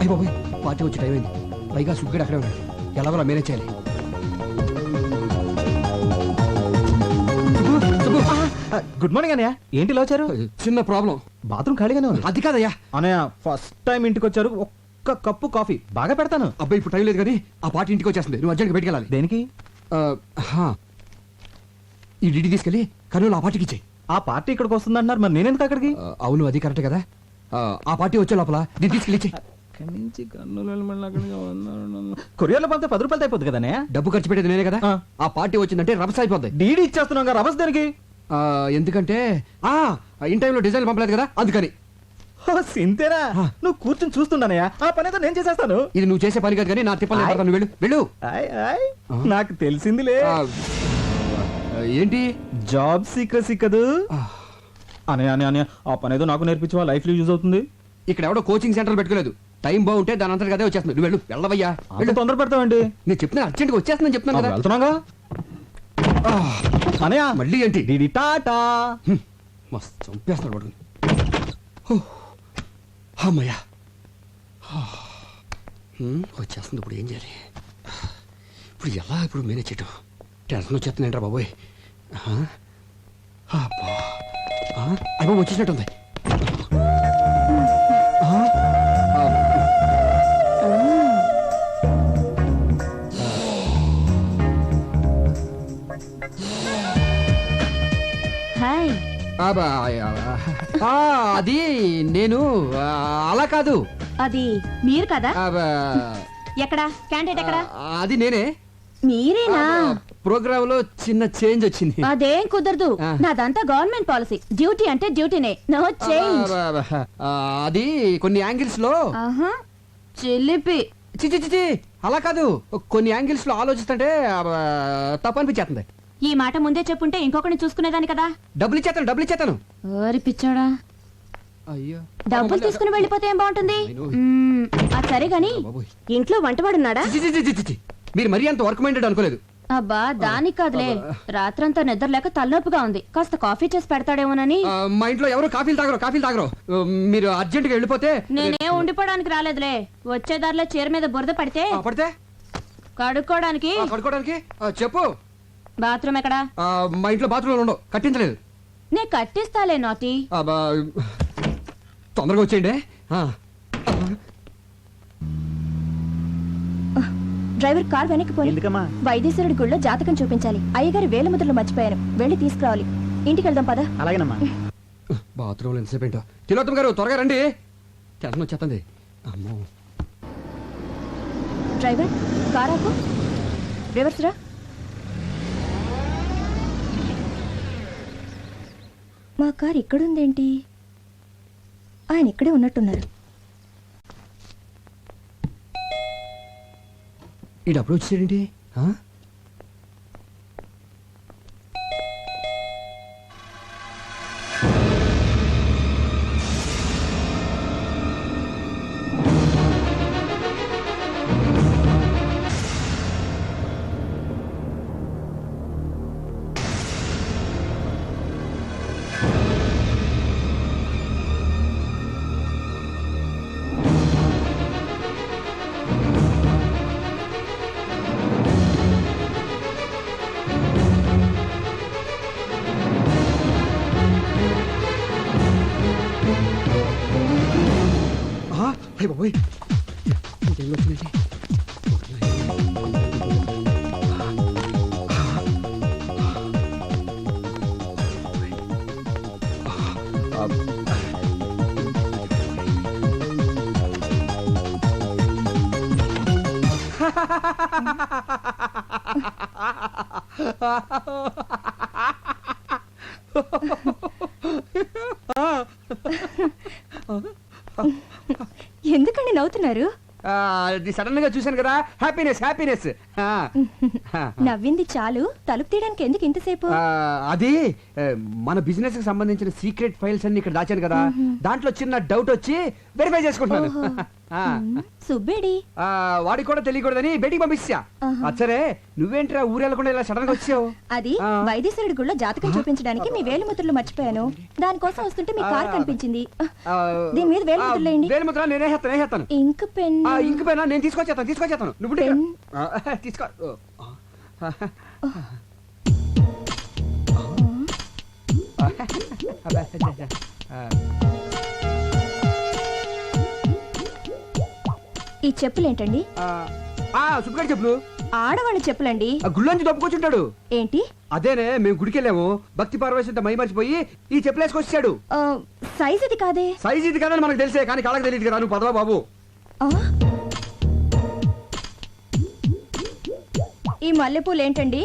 అయ్యి బాబోయ్, పార్టీ వచ్చి టైం అయింది. పైగా సుగ్గడు అక్కడే ఉన్నాడు. ఎలాగోలా మేనేజ్ చేయాలి. గుడ్ మార్నింగ్ అన్నయ్య. ఏంటి ఇలా వచ్చారు? చిన్న ప్రాబ్లం. బాత్రూమ్ ఖాళీగానే ఉంది. అది కాదయ్యా అన్నయ్య, ఫస్ట్ టైం ఇంటికి వచ్చారు, ఒక్క కప్పు కాఫీ బాగా పెడతాను. అబ్బాయి ఇప్పుడు టైం లేదు కానీ ఆ పార్టీ ఇంటికి వచ్చేస్తుంది. నువ్వు అర్జెంట్గా బయటికి వెళ్ళాలి. దేనికి? ఈ డిడి తీసుకెళ్ళి కర్నూలు ఆ పార్టీకి ఇచ్చేయి. ఆ పార్టీ ఇక్కడికి వస్తుంది అంటున్నారు, మరి నేనెందుకు అక్కడికి? అవును, అది కరెక్టే కదా. ఆ పార్టీ వచ్చే లోపల దీన్ని తీసుకెళ్ళి ఇచ్చేయి. కొరియర్లో పంపితే 10 రూపాయలు అయిపోద్ది కదా. డబ్బు ఖర్చు పెట్టేది నేనే కదా. ఆ పార్టీ వచ్చిందంటే రభస అయిపోద్ది. డీడీ ఇచ్చేస్తున్నాం, రభస్ దేనికి? ఎందుకంటే ఇన్ టైంలో డిజైన్ పంపలేదు కదా, అందుకని. సింతేనా? నువ్వు కూర్చొని చూస్తుండనయ్యా, ఆ పని అయితే నేను చేసేస్తాను. ఇది నువ్వు చేసే పని కాదు కానీ నా తిప్పలు నేను పడతాను. వెళ్ళు వెళ్ళు. నాకు తెలిసిందిలే. ఏంటి? జాబ్ సీక్రెసీ కదూ. అనయ్య అనయ్య అనయ్య, ఆ పని ఏదో నాకు నేర్పించవా, లైఫ్ లో యూజ్ అవుతుంది. ఇక్కడ ఎవడో కోచింగ్ సెంటర్ పెట్టుకోలేదు. టైం బాగుంటే దాని అంతా అదే వచ్చేస్తుంది. నువ్వు వెళ్ళు, వెళ్ళవయ్యా. వెళ్ళు, తొందర పెడతావండి. నేను చెప్తున్నా అర్జెంట్గా వచ్చేస్తుందని చెప్తున్నాను కదా. వెళ్తున్నాగా అనయ్య. మళ్ళీ ఏంటి? డీడీ టాటా. మస్తు చంపేస్తాడు పడుకుని. అమ్మయ్యా, వచ్చేస్తుంది. ఇప్పుడు ఏం చేయాలి? ఇప్పుడు ఎలా ఇప్పుడు మేనేజ్ చేయటం? టెన్షన్ వచ్చేస్తుంది ఏంట్రా బాబోయ్. అయ్యో వచ్చేసినట్టుంది. హాయ్. అది నేను అలా కాదు. అది మీరు కదా? ఎక్కడ క్యాండిడేట్ ఎక్కడ? అది నేనే. మీరేనా? ప్రోగ్రామ్ లో చిన్న చేంజ్ వచ్చింది. అదేం కుదరదు, నాదంతా గవర్నమెంట్ పాలసీ. డ్యూటీ అంటే డ్యూటీనే, నో చేంజ్. అది కొన్ని యాంగిల్స్ లో చిలిపి. చిచి అలా కాదు, కొన్ని యాంగిల్స్ లో ఆలోచిస్తుంటే తప్పు అనిపించేస్తుంది. ఈ మాట ముందే చెప్పుంటే ఇంకొకరిని చూసుకునేదాన్ని కదా. డబ్బులు ఇచ్చేస్తాను. ఓరి పిచ్చోడా, అయ్యో డబ్బులు తీసుకుని వెళ్ళిపోతే ఏం బాగుంటుంది? సరే గాని ఇంట్లో వంటవాడున్నాడా? మీరు మరీ అంత వర్క్ మైండెడ్ అనుకోలేదు. అబ్బా దానికి కాదులే, రాత్రంతా నిద్ర లేక తలనొప్పిగా ఉంది, కాస్త కాఫీ చేసి పెడతాడేమోనని. మా ఇంట్లో ఎవరు కాఫీలు తాగరు. మీరు అర్జెంట్ గా వెళ్ళిపోతే. నేనే ఉండిపోవడానికి రాలేదులే, వచ్చే దారిలో చీర మీద బురద పడితే కడుక్కోవడానికి. చెప్పు. బాత్రూమ్ ఎక్కడా? మా ఇంట్లో బాత్రూమ్ ఉండవు, కట్టించలేదు. నే కట్టిస్తాలే నాటి. తొందరగా వచ్చేయండి. డ్రైవర్ కార్ వెనక్కి పోయి. వైద్యేశ్వరుడి గుళ్ళో జాతకం చూపించాలి. అయ్యగారి వేల ముద్రలు మర్చిపోయాను, వెళ్ళి తీసుకురావాలి. ఇంటికి వెళ్దాం పద. అలాగేనమ్మా. బాత్రూమ్ లో ఎంతసేపు ఏంటో. తిలోత్తమ్ గారు త్వరగా రండి, టెన్షన్ వచ్చేస్తుంది. అమ్మో. డ్రైవర్ కార్ ఆపు. రివర్స్ రా. మా కార్ ఇక్కడుందేంటి? ఆయన ఇక్కడే ఉన్నట్టున్నారు. ఈ డబ్బులు వచ్చేసేంటి? అయ్య బాబోయ్, ఇంకేం వచ్చిందండి? ఎందుకండి నవ్వుతున్నారు? సడన్ గా చూశాను కదా, హ్యాపీనెస్. నవ్వింది చాలు, తలుపు తీయడానికి ఎందుకు ఇంతసేపు? అది మన బిజినెస్ కి సంబంధించిన సీక్రెట్ ఫైల్స్ అన్ని ఇక్కడ దాచాను కదా, దాంట్లో చిన్న డౌట్ వచ్చి వెరిఫై చేసుకుంటున్నాను. ఆ, సుబ్బేడి ఆ, వాడికి కూడా తెలియకూడదని బయటికి పంపించా ఆహా. అచ్చరే నువ్వేంట్రా ఊరెళ్ళకుండా ఇలా సడన్ గా వచ్చావు అది ఆ. వైద్యశ్వరుడి గుళ్ళో జాతకం చూపించడానికి మీ వేలిముద్రలు మర్చిపోయాను. దానికోసం వస్తుంటే మీ కార్ కనిపించింది. ఆ, దీని మీద వేలిముద్రలు వేయండి. వేలిముద్ర నేనేస్తాను ఇంక్ పెన్. ఇంక పైన నేను తీసుకొచ్చేస్తాను నువ్వు ఉండు పెన్. ఇక్కడ. తీసుకో ఓ. ఈ చెప్పులేంటండి? సుబ్బగారి చెప్పులు ఆడవాళ్ళ చెప్పులండి. గుళ్ళోంచి దొప్పుకొచ్చుంటాడు. ఏంటి? అదేనే మేము గుడికి వెళ్ళాము, భక్తి పార్వశంతో మై మర్చిపోయి ఈ చెప్పులు వేసుకొచ్చాడు. సైజ్ ఇది కాదే. సైజ్ ఇది కాదని మనకు తెలిసే, కానీ కాళ్ళకి తెలియదు కదా. నువ్వు పదవా బాబు. ఆ? ఈ మల్లెపూలు ఏంటండి?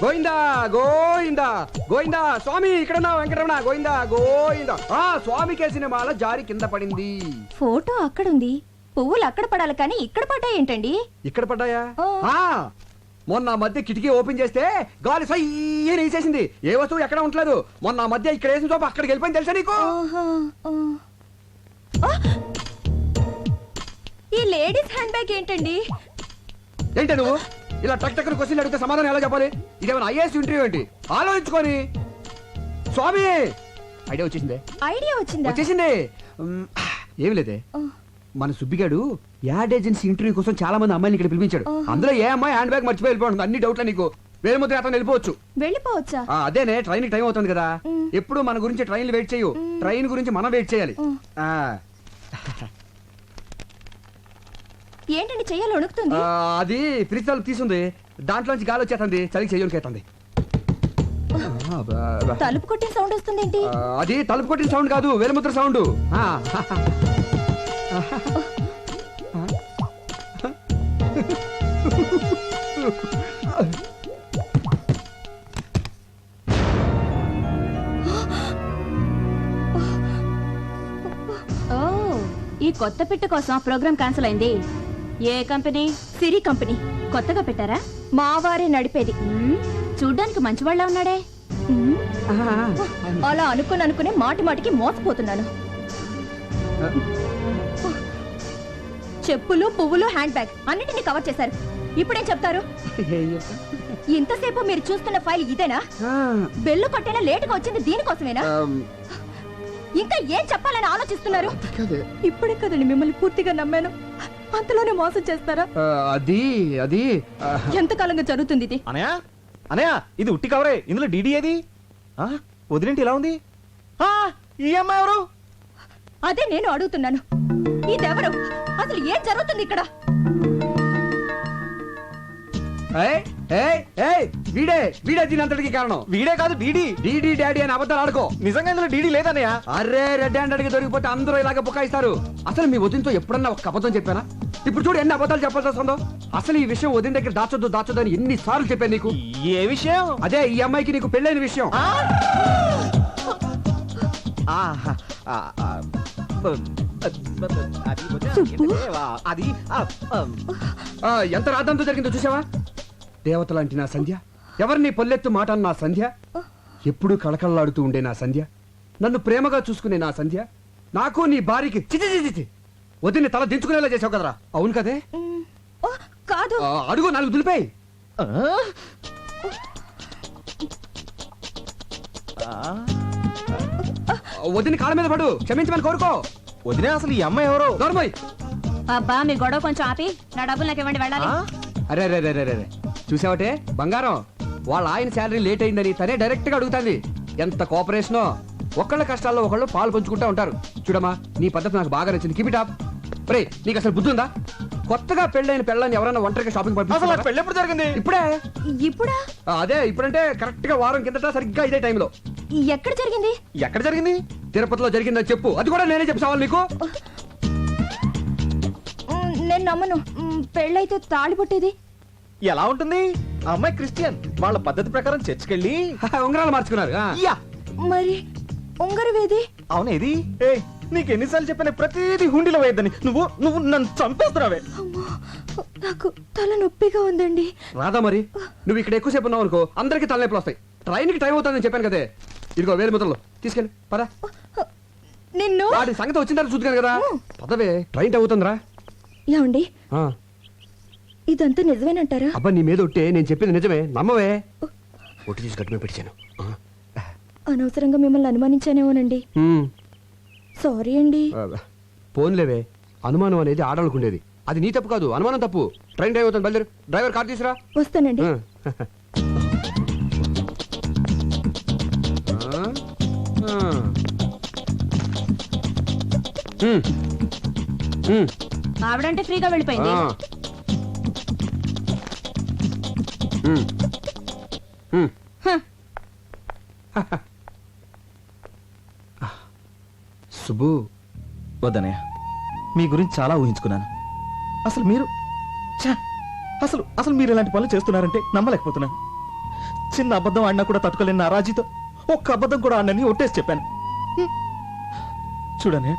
గోయిందా గోయిందా గోయిందా స్వామి ఇక్కడ వెంకటరమణ గోయిందా గోయిందా. స్వామి కేసిన మాల జారి కింద పడింది. ఫోటో అక్కడుంది, పువ్వులు అక్కడ పడాలి కానీ ఇక్కడ పడ్డాయి ఏంటండి? ఇక్కడ పడ్డాయా? ఆ. మొన్న మధ్య కిటికీ ఓపెన్ చేస్తే గాలి సయ్యని వేసేసింది. ఏ వస్తువు ఎక్కడ ఉండలేదు. మొన్న మధ్య ఇక్కడ వేసిన చోప అక్కడికి వెళ్ళిపోయింది తెలుసా నీకు? ఆహా, ఆ. ఆ! ఈ లేడీస్ హ్యాండ్ బ్యాగ్ ఏంటండి? ఏంటి నువ్వు ఇలా టక్ టక్ క్వశ్చన్ అడిగితే సమాధానం ఎలా చెప్పాలి? ఇదేమైనా ఐఏఎస్ ఇంటర్వ్యూ ఏంటి? ఆలోచించుకొని. స్వామి ఐడియా వచ్చేసిందే. ఐడియా వచ్చిందా? వచ్చేసింది. ఏమి లేదే, ఆ. మన సుబ్బిగాడు యాడ్ ఏజెన్సీ ఇంటర్వ్యూ కోసం చాలా మంది అమ్మాయిని ఇక్కడ పిలిపించాడు. ఆహా. అందులో ఏ అమ్మాయి హ్యాండ్ బ్యాగ్ మర్చిపోయి వెళ్ళిపోతుంది. అన్ని డౌట్లే నీకు. వేరే ముద్ర అతను వెళ్ళిపోవచ్చు. వెళ్ళిపోవచ్చా? అదేనే ట్రైన్ టైం అవుతుంది కదా. మ్. ఎప్పుడు మన గురించి ట్రైన్లు వెయిట్ చేయు, ట్రైన్ గురించి మనం వెయిట్ చేయాలి. మ్. ఆ, ఏంటండి చెయ్యాలి వణుకుతుంది? అది ఫ్రిడ్జ్ తలుపు తీసుంది, దాంట్లోంచి గాలి వచ్చేస్తుంది, చలికి చెయ్యడానికి అవుతుంది. తలుపు కొట్టిన సౌండ్ వస్తుంది ఏంటి? అది తలుపు కొట్టిన సౌండ్ కాదు, వేలుముద్ర సౌండ్. ఓ, ఈ కొత్త పిట్ట కోసం ప్రోగ్రామ్ క్యాన్సిల్ అయింది. ఏ కంపెనీ? సిరి కంపెనీ. కొత్తగా పెట్టారా? మా వారే నడిపేది. చూడ్డానికి మంచివాళ్ళ ఉన్నాడే. అలా అనుకుని మాటి మాటికి మోసపోతున్నాను. చెప్పులు, పువ్వులు, హ్యాండ్ బ్యాగ్ అన్నిటిని కవర్ చేశారు. ఇప్పుడేం చెప్తారు? ఇంతసేపు మీరు చూస్తున్న ఫైల్ ఇదేనా? బెల్లు కొట్టైనా లేటుగా వచ్చింది దీనికోసమేనా? ఇంకా ఏం చెప్పాలని ఆలోచిస్తున్నారు? ఇప్పుడే కదండి మిమ్మల్ని పూర్తిగా నమ్మాను, అంతలోనే మోసం చేస్తారా? అది అది ఎంతకాలంగా జరుగుతుంది ఇది? అనయా అనయా, ఇది ఉట్టి కవరే. ఇందులో డీడీ ఏది? వదిలేంటి ఇలా ఉంది? ఈ అమ్మాయి ఎవరు? అదే నేను అడుగుతున్నాను. ఇదెవరు? అసలు ఏం జరుగుతుంది ఇక్కడ? వీడే వీడే దీనంతటికి కారణం. వీడే కాదు, డీడీ. డీడీ డాడీ అని అబద్ధాలు ఆడుకో. నిజంగా ఇందులో డీడీ లేదన్నయ్య. అరే రెడ్ హ్యాండ్ అడిగి దొరికిపోతే అందరూ ఇలాగ బుకాయిస్తారు. అసలు మీ వదినతో ఎప్పుడన్నా ఒక అబద్ధం చెప్పానా? ఇప్పుడు చూడు ఎన్ని అబద్ధాలు చెప్పాల్సి వస్తుందో. అసలు ఈ విషయం వదిన దగ్గర దాచొద్దు అని ఎన్నిసార్లు చెప్పాను నీకు. ఏ విషయం? అదే ఈ అమ్మాయికి నీకు పెళ్ళైన విషయం. అది ఎంత రాద్దంతో జరిగిందో చూసావా? దేవత లాంటి నా సంధ్య, ఎవరిని పొల్లెత్తు మాట అన్న నా సంధ్య, ఎప్పుడూ కళకళలాడుతూ ఉండే నా సంధ్య, నన్ను ప్రేమగా చూసుకునే నా సంధ్య, నాకు నీ భార్యకి చిచి వదిన్ని తల దించుకునేలా చేసావు కదరా. అవును కదే? కాదు. అడుగు, నాలుగు దులిపాయి. వదిని కాళ్ళ మీద పడు, క్షమించమని కోరుకో. వదిలే, అసలు ఈ అమ్మాయి ఎవరు? దొరబాయ్. అబ్బా మీ గొడవ కొంచెం ఆపి నా డబ్బులు నాకు ఇవ్వండి, వెళ్ళాలి. అరే రే రే రే రే చూసావటే బంగారం, వాళ్ళ ఆయన శాలరీ లేట్ అయిందని తనే డైరెక్ట్ గా అడుగుతాంది. ఎంత కోఆపరేషనో. ఒకళ్ళ కష్టాల్లో ఒకళ్ళు పాలు పంచుకుంటా ఉంటారు. చూడమ్మా, నీ పద్ధతి నాకు బాగా నచ్చింది. Keep it up. రే, నీకు అసలు బుద్ధి ఉందా? కొత్తగా పెళ్ళైన పెళ్ళని ఎవరైనా ఒంటరిగా షాపింగ్ పంపిస్తారు? పెళ్ళి ఎప్పుడు జరిగింది? ఇప్పుడే. ఇప్పుడా? అదే ఇప్పుడంటే కరెక్ట్ గా వారం కిందట సరిగ్గా ఇదే టైంలో. ఎక్కడ జరిగింది? ఎక్కడ జరిగింది? తిరుపతిలో జరిగిందని చెప్పు. అది కూడా నేనే చెప్పావాలి నీకు. నేను నమ్మను. పెళ్ళైతే తాళి పుట్టేది ఎలా ఉంటుంది? ఆ అమ్మాయి క్రిస్టియన్, వాళ్ళ పద్ధతి ప్రకారం చర్చికెళ్ళి ఉంగరాలు మార్చుకున్నారు. యా, మరి ఉంగరవేది? అవునేది? ఏ, నీకు ఎన్నిసార్లు చెప్పిన ప్రతిదీ హుండీలో వేయద్దని. నువ్వు నువ్వు నన్ను చంపేస్తున్నావే. అమ్మో, నాకు తల నొప్పిగా ఉందండి. రాదా మరి? నువ్వు ఇక్కడ ఎక్కువసేపు ఉన్నావు అనుకో, అందరికి తలనొప్పులు వస్తాయి. ట్రైన్ కి టైం అవుతుందని చెప్పాను కదే. ఇదిగో వేలు ముద్రలు తీసుకెళ్ళి పదా. నిన్ను వాడి సంగతి వచ్చిందని చూద్దాను కదా పదవే ట్రైన్ అవుతుందిరా ఏమండి ఆ, ఇదంతా నిజమేనంటారా అబ్బా నీ మీద ఒట్టే నేను చెప్పింది నిజమే నమ్మవే ఒట్టి తీసి గట్టుమే పెట్టాను అనవసరంగా మిమ్మల్ని అనుమానించానేమోనండి సారీ అండి పోన్లేవే అనుమానం అనేది ఆడవాళ్ళకుండేది అది నీ తప్పు కాదు అనుమానం తప్పు ట్రైన్ టైం అవుతుంది బయలుదేరు డ్రైవర్ కార్ తీసురా వస్తానండి ఆ. ఆ. ఉమ్. ఉమ్. ఆవిడంటే ఫ్రీగా వెళ్ళిపోయింది ఆ. ఉమ్. ఉమ్. సుబ్బు వద్దనయ్య మీ గురించి చాలా ఊహించుకున్నాను అసలు మీరు ఛ! అసలు అసలు మీరు ఇలాంటి పనులు చేస్తున్నారంటే నమ్మలేకపోతున్నాను చిన్న అబద్ధం ఆడినా కూడా తట్టుకోలేని నా రాజీతో ఒక్క అబద్ధం కూడా ఆడినని ఒట్టేసి చెప్పాను హ్మ్. చూడనే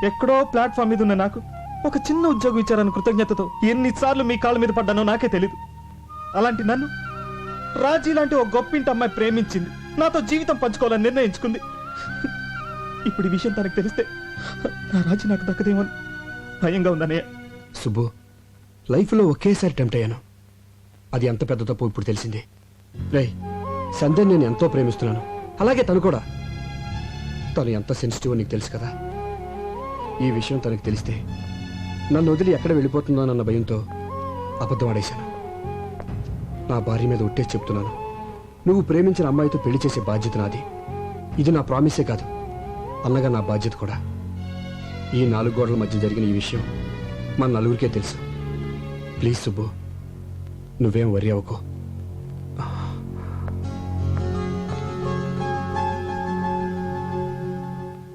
ఎక్కడో ప్లాట్ఫామ్ మీద ఉన్న నాకు ఒక చిన్న ఉద్యోగం ఇచ్చారని కృతజ్ఞతతో ఎన్నిసార్లు మీ కాళ్ళ మీద పడ్డానో నాకే తెలీదు అలాంటి నన్ను రాజీ లాంటి ఒక గొప్పింటి అమ్మాయి ప్రేమించింది నాతో జీవితం పంచుకోవాలని నిర్ణయించుకుంది ఇప్పుడు ఈ విషయం తనకు తెలిస్తే నా రాజీ నాకు దక్కదేమో అని భయంగా ఉందన్నయ్య సుబ్బు లైఫ్లో ఒకేసారి టెంప్ట్ అయ్యాను అది ఎంత పెద్ద తప్పు ఇప్పుడు తెలిసింది రే సంధ్య నేను ఎంతో ప్రేమిస్తున్నాను అలాగే తను కూడా తను ఎంత సెన్సిటివ్ నీకు తెలుసు కదా ఈ విషయం తనకు తెలిస్తే నన్ను వదిలి ఎక్కడ వెళ్ళిపోతుందో అన్న భయంతో అబద్ధం ఆడేశాను నా భార్య మీద ఒట్టేసి చెప్తున్నాను నువ్వు ప్రేమించిన అమ్మాయితో పెళ్లి చేసే బాధ్యత నాది ఇది నా ప్రామిసే కాదు అన్నగా నా బాధ్యత కూడా ఈ 4 గోడల మధ్య జరిగిన ఈ విషయం మన నలుగురికే తెలుసు ప్లీజ్ సుబ్బు నువ్వేం వరి అవ్వకు